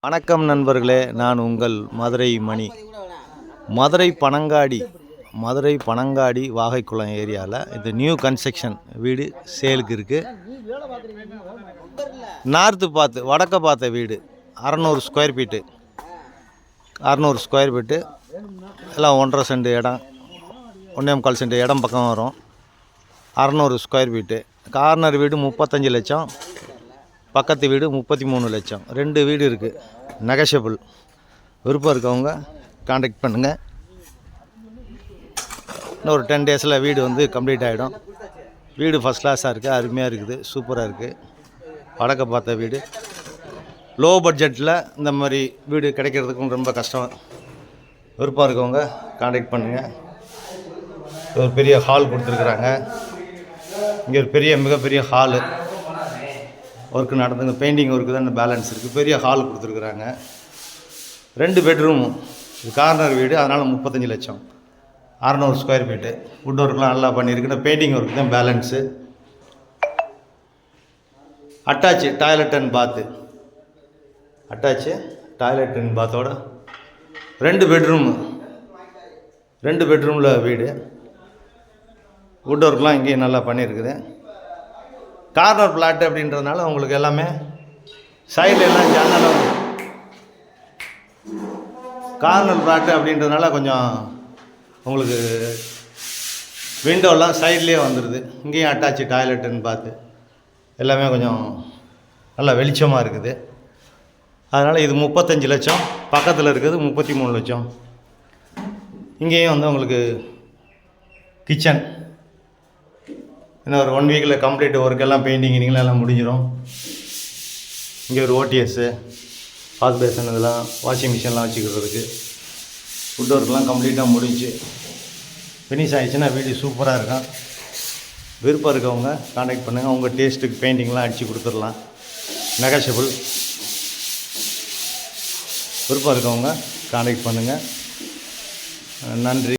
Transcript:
வணக்கம் நண்பர்களே, நான் உங்கள் மதுரை மணி. மதுரை பனங்காடி வாகைக்குளம் ஏரியாவில் இது நியூ கன்ஸ்ட்ரக்ஷன் வீடு சேலுக்கு இருக்குது. நார்த்து பார்த்து வடக்க பார்த்த வீடு 600 ஸ்கொயர் ஃபீட்டு எல்லாம் 1.5 சென்ட் இடம், 1.25 சென்ட் இடம் பக்கம் வரும். 600 ஸ்கொயர் ஃபீட்டு. கார்னர் வீடு 35 லட்சம், பக்கத்து வீடு 33 லட்சம். 2 வீடு இருக்குது, நெகஷியபிள். விருப்பம் இருக்கவங்க காண்டாக்ட் பண்ணுங்கள். இன்னும் ஒரு 10 டேஸில் வீடு வந்து கம்ப்ளீட் ஆகிடும். வீடு ஃபஸ்ட் கிளாஸாக இருக்குது, அருமையாக இருக்குது, சூப்பராக இருக்குது. வடக்க பார்த்த வீடு. லோ பட்ஜெட்டில் இந்த மாதிரி வீடு கிடைக்கிறதுக்கும் ரொம்ப கஷ்டம். விருப்பம் இருக்கவங்க காண்டாக்ட் பண்ணுங்கள். ஒரு பெரிய ஹால் கொடுத்துருக்குறாங்க. இங்கே ஒரு மிகப்பெரிய ஹாலு ஒர்க்கு நடந்துங்க. பெயிண்டிங் ஒர்க்கு தான் பேலன்ஸ் இருக்குது. பெரிய ஹால் கொடுத்துருக்குறாங்க. 2 பெட்ரூமு. இது கார்னர் வீடு, அதனால் 35 லட்சம். 600 ஸ்கொயர் ஃபீட்டு. வுட் ஒர்க்லாம் நல்லா பண்ணியிருக்கு. பெயிண்டிங் ஒர்க்கு தான் பேலன்ஸு. அட்டாச்சு டாய்லெட் அண்ட் பாத்து. பாத்தோட 2 பெட்ரூமு. 2 பெட்ரூமில் வீடு. வுட் ஒர்க்லாம் இங்கேயும் நல்லா பண்ணியிருக்குது. கார்னர் பிளாட் அப்படின்றதுனால உங்களுக்கு எல்லாமே சைடில் எல்லாம் ஜன்னலும். கார்னர் பிளாட்டு அப்படின்றதுனால கொஞ்சம் உங்களுக்கு விண்டோலாம் சைட்லேயே வந்துடுது. இங்கேயும் அட்டாச்சு டாய்லெட்டுன்னு பார்த்து எல்லாமே கொஞ்சம் நல்லா வெளிச்சமாக இருக்குது. அதனால் இது 35 லட்சம். பக்கத்தில் இருக்குது 33 லட்சம். இங்கேயும் வந்து உங்களுக்கு கிச்சன் இன்னும் ஒரு 1 வீக்கில் கம்ப்ளீட் ஒர்க் எல்லாம் பெயிண்டிங் எல்லாம் முடிஞ்சிடும். இங்கே ஒரு ஓடிஎஸ்ஸு, வாஷ் பேசன், இதெல்லாம் வாஷிங் மிஷின்லாம் வச்சுக்கிறதுக்கு. வுட் ஒர்க்லாம் கம்ப்ளீட்டாக முடிஞ்சு ஃபினிஷ் ஆகிடுச்சுன்னா வீடு சூப்பராக இருக்கும். விருப்பம் இருக்கவங்க காண்டாக்ட் பண்ணுங்கள். உங்கள் டேஸ்ட்டுக்கு பெயிண்டிங்லாம் அடித்து கொடுத்துடலாம். நெகஷியபிள். விருப்பம் இருக்கவங்க காண்டாக்ட் பண்ணுங்கள். நன்றி.